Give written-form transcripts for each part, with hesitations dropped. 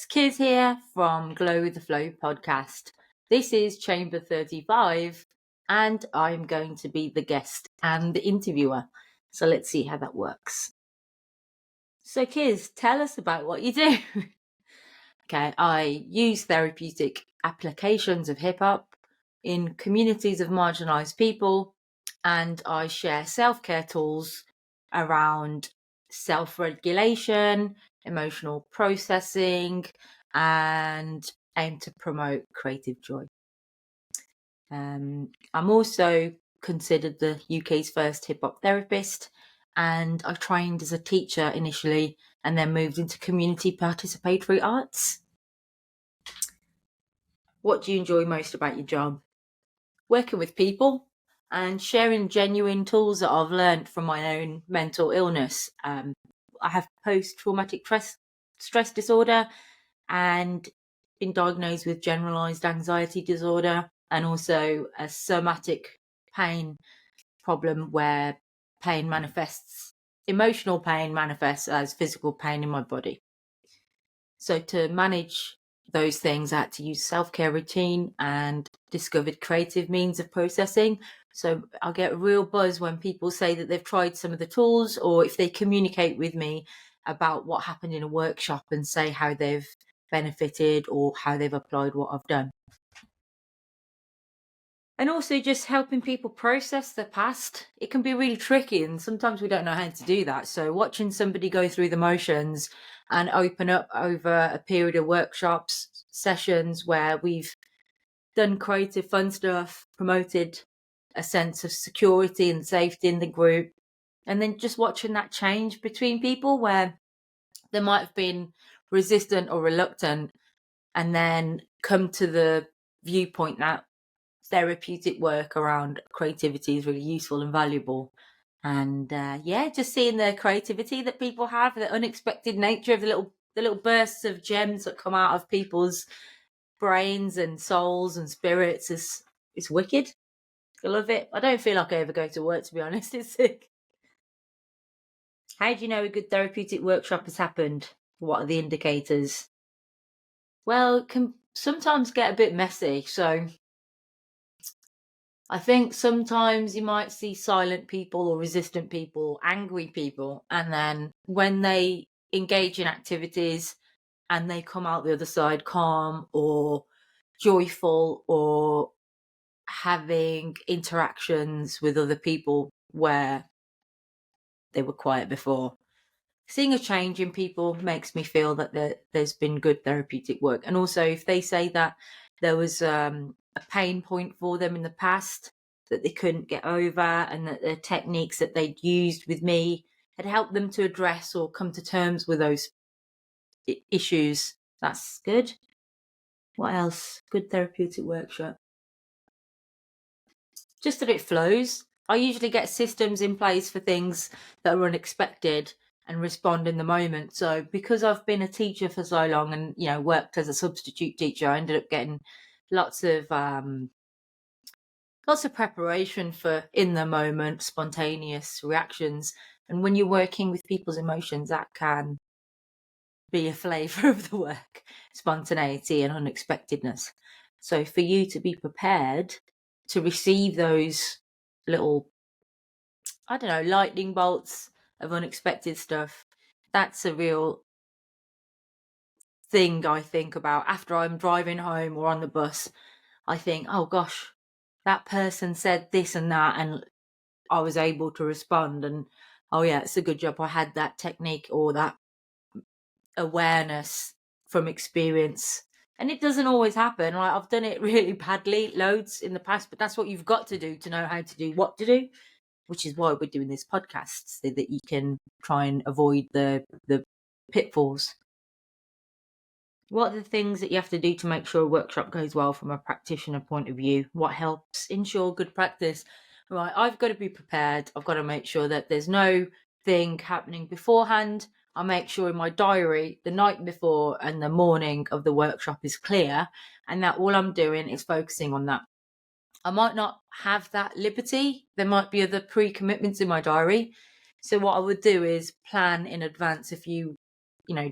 Kiz here from Glowitheflow podcast. This is Chamber 35 and I'm going to be the guest and the interviewer. So let's see how that works. So Kiz, tell us about what you do. Okay, I use therapeutic applications of hip-hop in communities of marginalised people, and I share self-care tools around self-regulation, emotional processing, and aim to promote creative joy. I'm also considered the UK's first hip-hop therapist, and I trained as a teacher initially and then moved into community participatory arts. What do you enjoy most about your job? Working with people and sharing genuine tools that I've learned from my own mental illness. I have post-traumatic stress disorder and been diagnosed with generalized anxiety disorder, and also a somatic pain problem where emotional pain manifests as physical pain in my body. So to manage those things, I had to use self-care routine and discovered creative means of processing. So I'll get a real buzz when people say that they've tried some of the tools, or if they communicate with me about what happened in a workshop and say how they've benefited or how they've applied what I've done. And also just helping people process their past. It can be really tricky and sometimes we don't know how to do that. So watching somebody go through the motions and open up over a period of workshops, sessions where we've done creative fun stuff, promoted a sense of security and safety in the group, and then just watching that change between people where they might have been resistant or reluctant and then come to the viewpoint that therapeutic work around creativity is really useful and valuable. And just seeing the creativity that people have, the unexpected nature of the little bursts of gems that come out of people's brains and souls and spirits is wicked. I love it. I don't feel like I ever go to work, to be honest. It's sick. How do you know a good therapeutic workshop has happened? What are the indicators? Well, it can sometimes get a bit messy. So I think sometimes you might see silent people or resistant people, angry people, and then when they engage in activities and they come out the other side calm or joyful or having interactions with other people where they were quiet before. Seeing a change in people makes me feel that there's been good therapeutic work. And also if they say that there was a pain point for them in the past that they couldn't get over, and that the techniques that they'd used with me had helped them to address or come to terms with those issues, that's good. What else? Good therapeutic workshop. Just that it flows. I usually get systems in place for things that are unexpected and respond in the moment. So because I've been a teacher for so long and, worked as a substitute teacher, I ended up getting lots of preparation for in the moment, spontaneous reactions. And when you're working with people's emotions, that can be a flavour of the work, spontaneity and unexpectedness. So for you to be prepared to receive those little, lightning bolts of unexpected stuff, that's a real thing I think about after I'm driving home or on the bus. I think, oh gosh, that person said this and that and I was able to respond, and oh yeah, it's a good job I had that technique or that awareness from experience. And it doesn't always happen. Like, I've done it really badly loads in the past, but that's what you've got to do to know how to do what to do, which is why we're doing this podcast, so that you can try and avoid the pitfalls. What are the things that you have to do to make sure a workshop goes well from a practitioner point of view? What helps ensure good practice? Right, I've got to be prepared. I've got to make sure that there's no thing happening beforehand. I make sure in my diary the night before and the morning of the workshop is clear, and that all I'm doing is focusing on that. I might not have that liberty. There might be other pre-commitments in my diary. So what I would do is plan in advance a few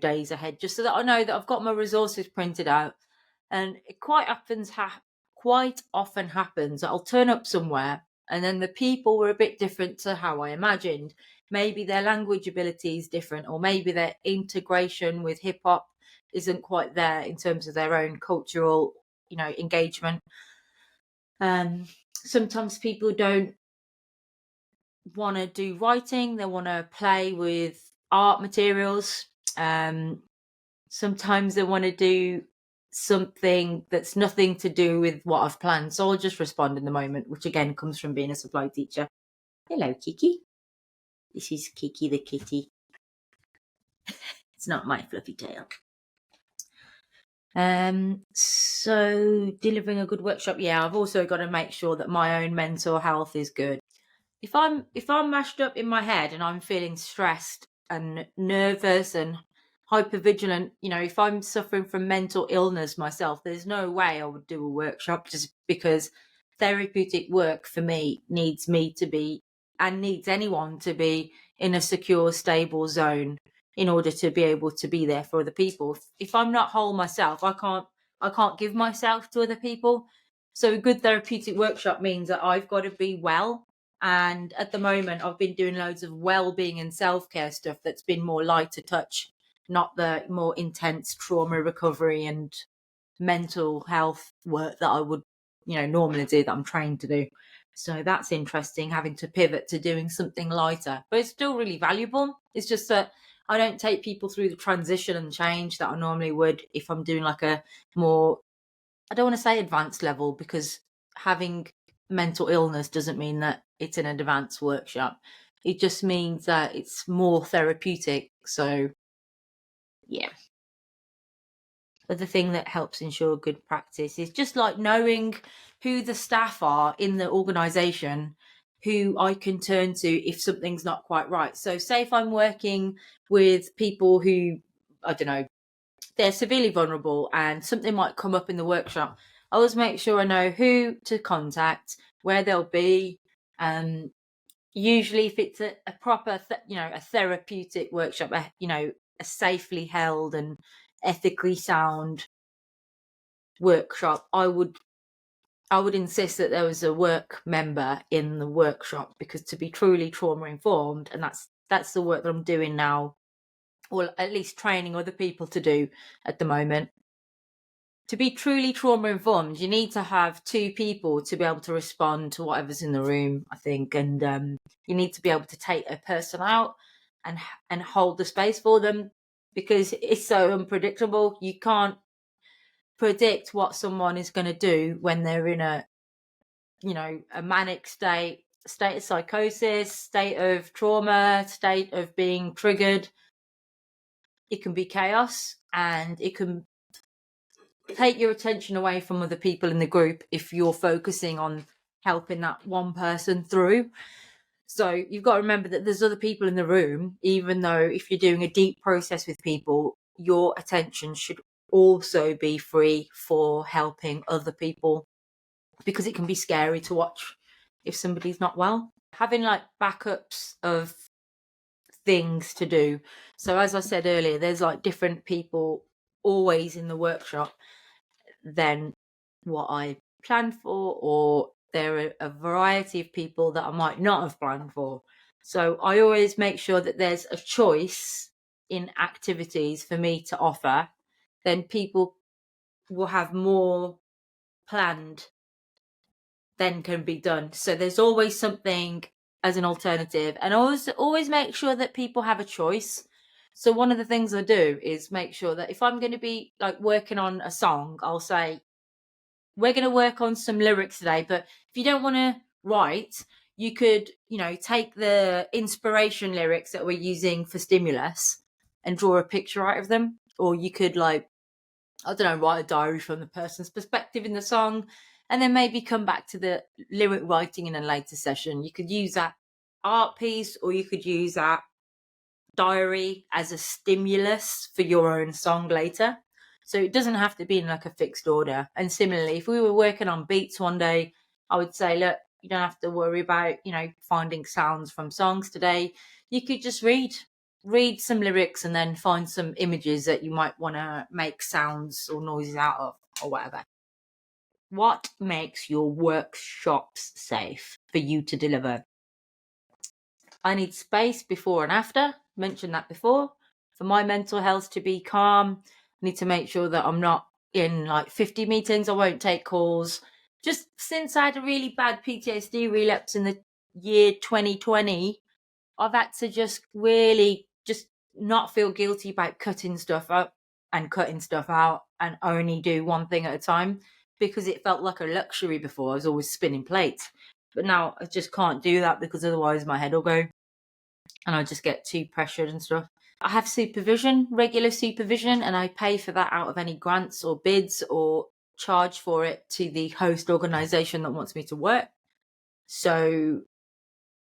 days ahead, just so that I know that I've got my resources printed out. And it quite often happens that I'll turn up somewhere and then the people were a bit different to how I imagined. Maybe their language ability is different, or maybe their integration with hip hop isn't quite there in terms of their own cultural, engagement. Sometimes people don't want to do writing, they want to play with art materials. Sometimes they want to do something that's nothing to do with what I've planned. So I'll just respond in the moment, which again comes from being a supply teacher. Hello, Kiki. This is Kiki the kitty. It's not my fluffy tail. So delivering a good workshop. Yeah, I've also got to make sure that my own mental health is good. If I'm mashed up in my head and I'm feeling stressed and nervous and hypervigilant, if I'm suffering from mental illness myself, there's no way I would do a workshop, just because therapeutic work for me needs me to be, and needs anyone to be, in a secure, stable zone in order to be able to be there for other people. If I'm not whole myself, I can't give myself to other people. So a good therapeutic workshop means that I've got to be well. And at the moment, I've been doing loads of well-being and self-care stuff that's been more lighter touch, not the more intense trauma recovery and mental health work that I would, normally do, that I'm trained to do. So that's interesting, having to pivot to doing something lighter, but it's still really valuable. It's just that I don't take people through the transition and change that I normally would if I'm doing like a more, I don't want to say advanced level, because having mental illness doesn't mean that it's an advanced workshop. It just means that it's more therapeutic. So yeah. But the thing that helps ensure good practice is just like knowing who the staff are in the organization, who I can turn to if something's not quite right. So say if I'm working with people who, I don't know, they're severely vulnerable and something might come up in the workshop, I always make sure I know who to contact, where they'll be. Usually if it's a proper, a therapeutic workshop, a safely held and ethically sound workshop, I would insist that there was a work member in the workshop, because to be truly trauma informed, and that's the work that I'm doing now, or at least training other people to do at the moment. To be truly trauma informed, you need to have two people to be able to respond to whatever's in the room, I think, and you need to be able to take a person out and hold the space for them, because it's so unpredictable. You can't predict what someone is going to do when they're in a manic state of psychosis, state of trauma, state of being triggered. It can be chaos, and it can take your attention away from other people in the group if you're focusing on helping that one person through. So you've got to remember that there's other people in the room, even though if you're doing a deep process with people, your attention should also be free for helping other people, because it can be scary to watch if somebody's not well. Having like backups of things to do. So as I said earlier, there's like different people always in the workshop than what I planned for, or there are a variety of people that I might not have planned for. So I always make sure that there's a choice in activities for me to offer. Then people will have more planned than can be done. So there's always something as an alternative, and always make sure that people have a choice. So one of the things I do is make sure that if I'm going to be like working on a song, I'll say, we're going to work on some lyrics today, but if you don't want to write, you could, take the inspiration lyrics that we're using for stimulus and draw a picture out of them. Or you could write a diary from the person's perspective in the song, and then maybe come back to the lyric writing in a later session. You could use that art piece, or you could use that diary as a stimulus for your own song later. So it doesn't have to be in like a fixed order. And similarly, if we were working on beats one day, I would say, look, you don't have to worry about, finding sounds from songs today. You could just read read some lyrics and then find some images that you might want to make sounds or noises out of or whatever. What makes your workshops safe for you to deliver? I need space before and after. Mentioned that before. For my mental health to be calm, I need to make sure that I'm not in like 50 meetings. I won't take calls. Just since I had a really bad PTSD relapse in the year 2020, I've had to just really just not feel guilty about cutting stuff up and cutting stuff out and only do one thing at a time, because it felt like a luxury before. I was always spinning plates. But now I just can't do that because otherwise my head will go and I just get too pressured and stuff. I have supervision, regular supervision, and I pay for that out of any grants or bids or charge for it to the host organisation that wants me to work. So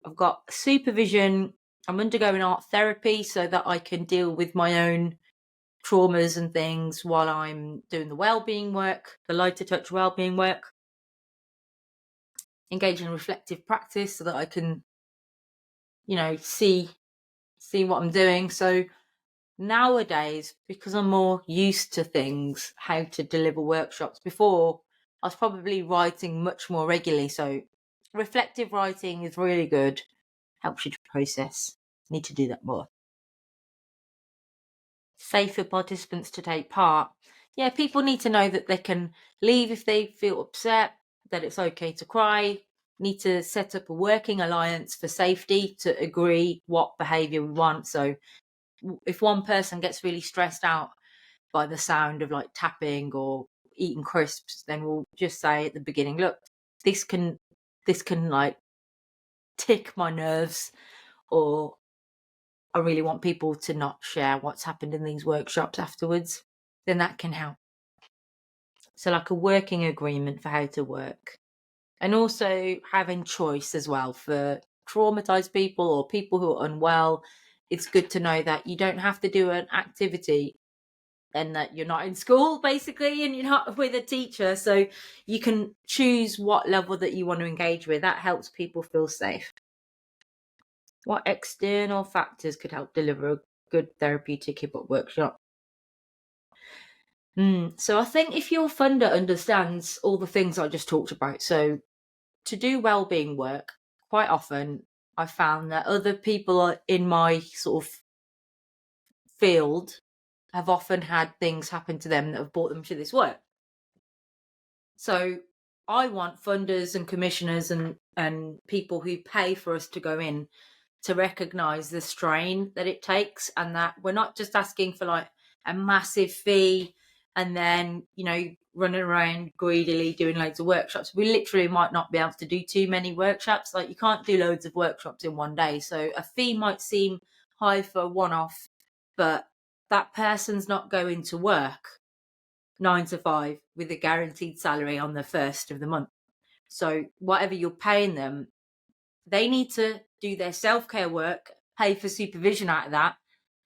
I've got supervision. I'm undergoing art therapy so that I can deal with my own traumas and things while I'm doing the wellbeing work, the lighter touch wellbeing work. Engage in reflective practice so that I can, see what I'm doing. So nowadays, because I'm more used to things, how to deliver workshops. Before, I was probably writing much more regularly. So reflective writing is really good. Helps you to process. Need to do that more. Safe for participants to take part. Yeah, people need to know that they can leave if they feel upset, that it's okay to cry. Need to set up a working alliance for safety to agree what behaviour we want. So if one person gets really stressed out by the sound of like tapping or eating crisps, then we'll just say at the beginning, look, this can like tick my nerves, or I really want people to not share what's happened in these workshops afterwards. Then that can help. So like a working agreement for how to work. And also having choice as well for traumatized people or people who are unwell. It's good to know that you don't have to do an activity and that you're not in school basically and you're not with a teacher, so you can choose what level that you want to engage with. That helps people feel safe. What external factors could help deliver a good therapeutic hip-hop workshop? So I think if your funder understands all the things I just talked about, so to do well-being work, quite often I found that other people in my sort of field have often had things happen to them that have brought them to this work. So I want funders and commissioners and people who pay for us to go in to recognise the strain that it takes, and that we're not just asking for like a massive fee and then, running around greedily doing loads of workshops. We literally might not be able to do too many workshops. Like you can't do loads of workshops in one day. So a fee might seem high for one-off, but that person's not going to work 9 to 5 with a guaranteed salary on the first of the month. So whatever you're paying them, they need to do their self-care work, pay for supervision out of that,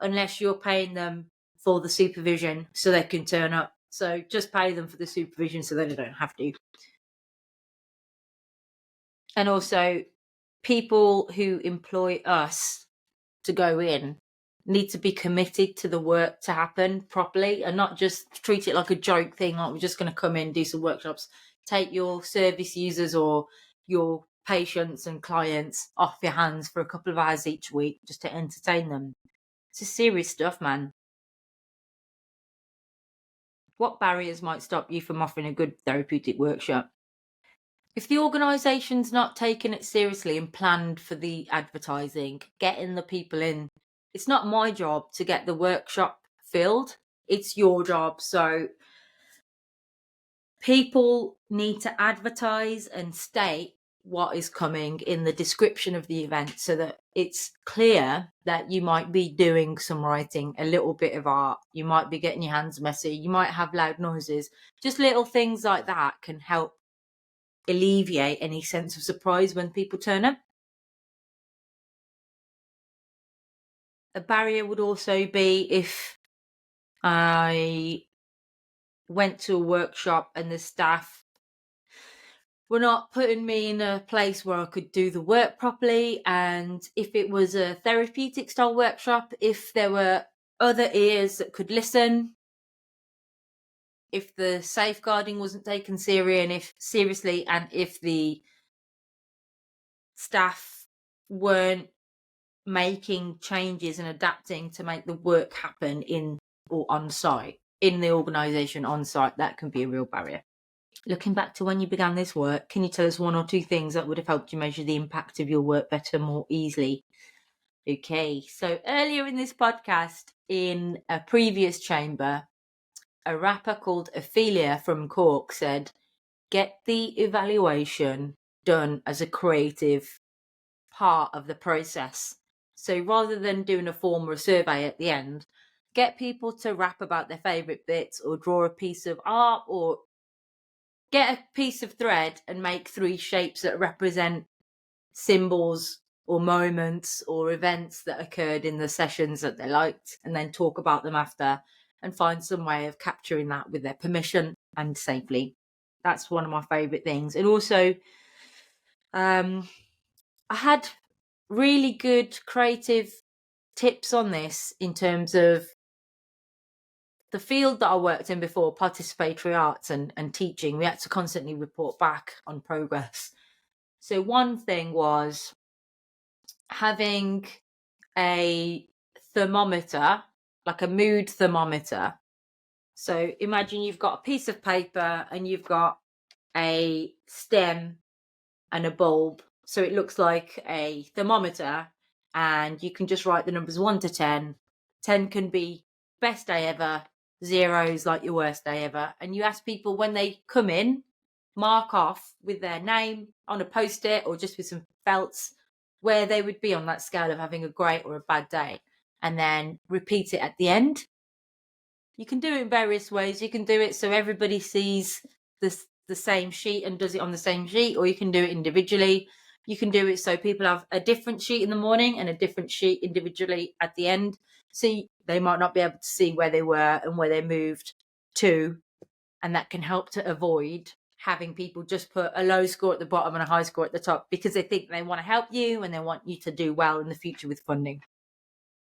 unless you're paying them for the supervision so they can turn up. So just pay them for the supervision so they don't have to. And also, people who employ us to go in need to be committed to the work to happen properly and not just treat it like a joke thing, like we're just going to come in, do some workshops. Take your service users or your patients and clients off your hands for a couple of hours each week just to entertain them. It's serious stuff, man. What barriers might stop you from offering a good therapeutic workshop? If the organisation's not taken it seriously and planned for the advertising, getting the people in, it's not my job to get the workshop filled. It's your job. So people need to advertise and state what is coming in the description of the event so that it's clear that you might be doing some writing, a little bit of art, you might be getting your hands messy, you might have loud noises. Just little things like that can help alleviate any sense of surprise when people turn up. A barrier would also be if I went to a workshop and the staff were not putting me in a place where I could do the work properly. And if it was a therapeutic style workshop, if there were other ears that could listen, if the safeguarding wasn't taken seriously, and if the staff weren't making changes and adapting to make the work happen in or on site, in the organisation on site, that can be a real barrier. Looking back to when you began this work, can you tell us one or two things that would have helped you measure the impact of your work better, more easily? Okay, so earlier in this podcast, in a previous chamber, a rapper called Ophelia from Cork said, get the evaluation done as a creative part of the process. So rather than doing a form or a survey at the end, get people to rap about their favourite bits, or draw a piece of art, or get a piece of thread and make 3 shapes that represent symbols or moments or events that occurred in the sessions that they liked, and then talk about them after and find some way of capturing that with their permission and safely. That's one of my favourite things. And also, I had really good creative tips on this in terms of the field that I worked in before, participatory arts and teaching. We had to constantly report back on progress. So one thing was having a thermometer, like a mood thermometer. So imagine you've got a piece of paper and you've got a stem and a bulb. So it looks like a thermometer, and you can just write the numbers 1 to 10. 10 can be best day ever. 0 is like your worst day ever. And you ask people when they come in, mark off with their name on a post-it or just with some felts where they would be on that scale of having a great or a bad day, and then repeat it at the end. You can do it in various ways. You can do it so everybody sees the same sheet and does it on the same sheet, or you can do it individually. You can do it so people have a different sheet in the morning and a different sheet individually at the end. So they might not be able to see where they were and where they moved to. And that can help to avoid having people just put a low score at the bottom and a high score at the top, because they think they want to help you and they want you to do well in the future with funding.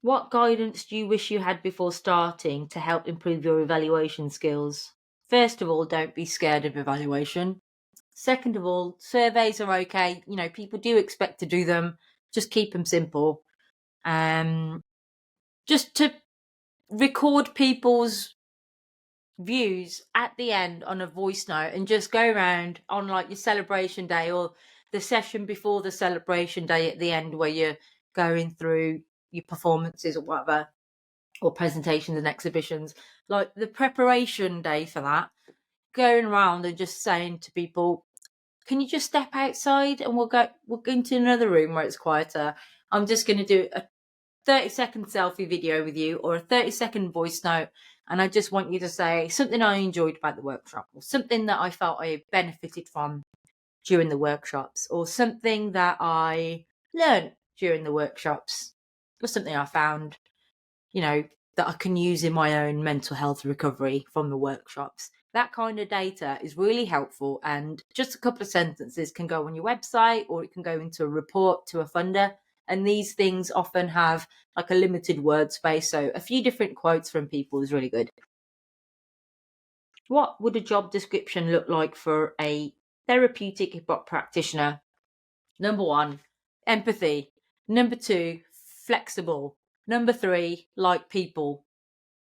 What guidance do you wish you had before starting to help improve your evaluation skills? First of all, don't be scared of evaluation. Second of all, surveys are okay. You know, people do expect to do them. Just keep them simple. Just to record people's views at the end on a voice note, and just go around on like your celebration day or the session before the celebration day at the end, where you're going through your performances or whatever, or presentations and exhibitions, like the preparation day for that, going around and just saying to people, can you just step outside and we'll go into another room where it's quieter. I'm just going to do a 30-second selfie video with you, or a 30-second voice note, and I just want you to say something I enjoyed about the workshop, or something that I felt I benefited from during the workshops, or something that I learned during the workshops, or something I found, that I can use in my own mental health recovery from the workshops. That kind of data is really helpful, and just a couple of sentences can go on your website, or it can go into a report to a funder. And these things often have like a limited word space, so a few different quotes from people is really good. What would a job description look like for a therapeutic hip hop practitioner? Number 1, empathy. Number 2, flexible. Number 3, like people.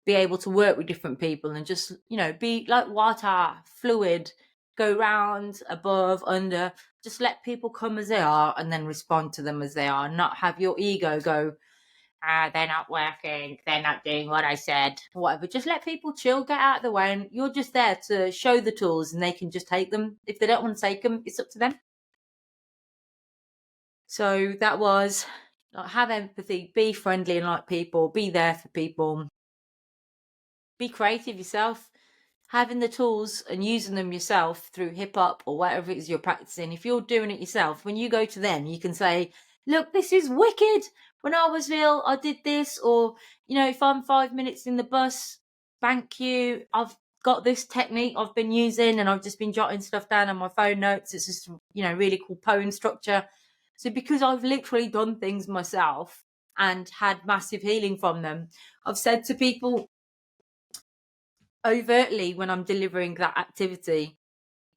Be able to work with different people and just, be like water, fluid, go round, above, under. Just let people come as they are and then respond to them as they are. Not have your ego go, they're not working, they're not doing what I said, whatever. Just let people chill, get out of the way, and you're just there to show the tools and they can just take them. If they don't want to take them, it's up to them. So that was, have empathy, be friendly and like people, be there for people. Be creative yourself, having the tools and using them yourself through hip hop or whatever it is you're practicing. If you're doing it yourself, when you go to them, you can say, look, this is wicked. When I was ill, I did this. Or, if I'm 5 minutes in the bus, thank you. I've got this technique I've been using, and I've just been jotting stuff down on my phone notes. It's just, really cool poem structure. So because I've literally done things myself and had massive healing from them, I've said to people overtly when I'm delivering that activity,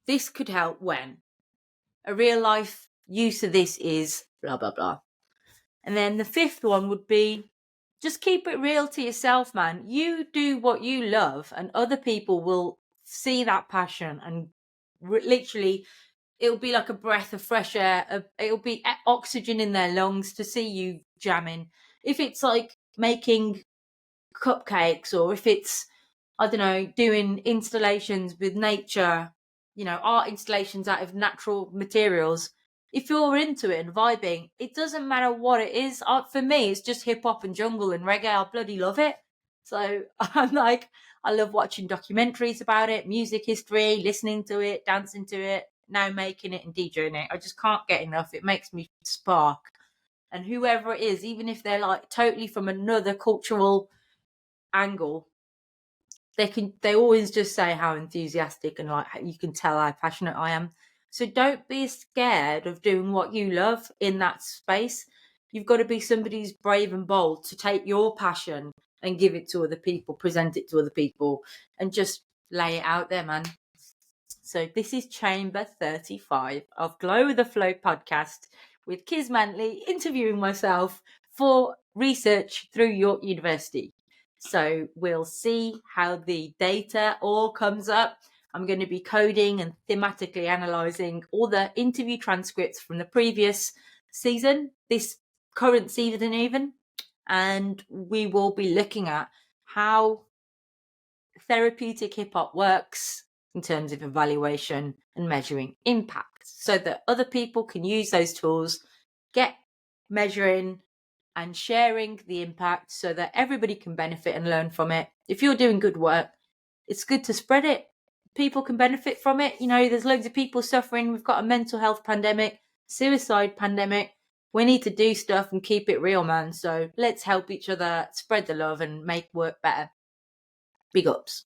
this could help when. A real life use of this is blah, blah, blah. And then the fifth one would be, just keep it real to yourself, man. You do what you love, and other people will see that passion, and literally it'll be like a breath of fresh air. It'll be oxygen in their lungs to see you jamming. If it's like making cupcakes, or if it's, I don't know, doing installations with nature, art installations out of natural materials. If you're into it and vibing, it doesn't matter what it is. For me, it's just hip hop and jungle and reggae. I bloody love it. So I'm like, I love watching documentaries about it, music history, listening to it, dancing to it, now making it and DJing it. I just can't get enough. It makes me spark. And whoever it is, even if they're like totally from another cultural angle, they always just say how enthusiastic and like you can tell how passionate I am. So don't be scared of doing what you love in that space. You've got to be somebody who's brave and bold to take your passion and give it to other people, present it to other people, and just lay it out there, man. So this is Chamber 35 of Glow with the Flow podcast with Kiz Manley, interviewing myself for research through York University. So we'll see how the data all comes up. I'm going to be coding and thematically analysing all the interview transcripts from the previous season, this current season even, and we will be looking at how therapeutic hip-hop works in terms of evaluation and measuring impact, so that other people can use those tools, get measuring and sharing the impact so that everybody can benefit and learn from it. If you're doing good work, it's good to spread it. People can benefit from it. There's loads of people suffering. We've got a mental health pandemic, suicide pandemic. We need to do stuff and keep it real, man. So let's help each other, spread the love and make work better. Big ups.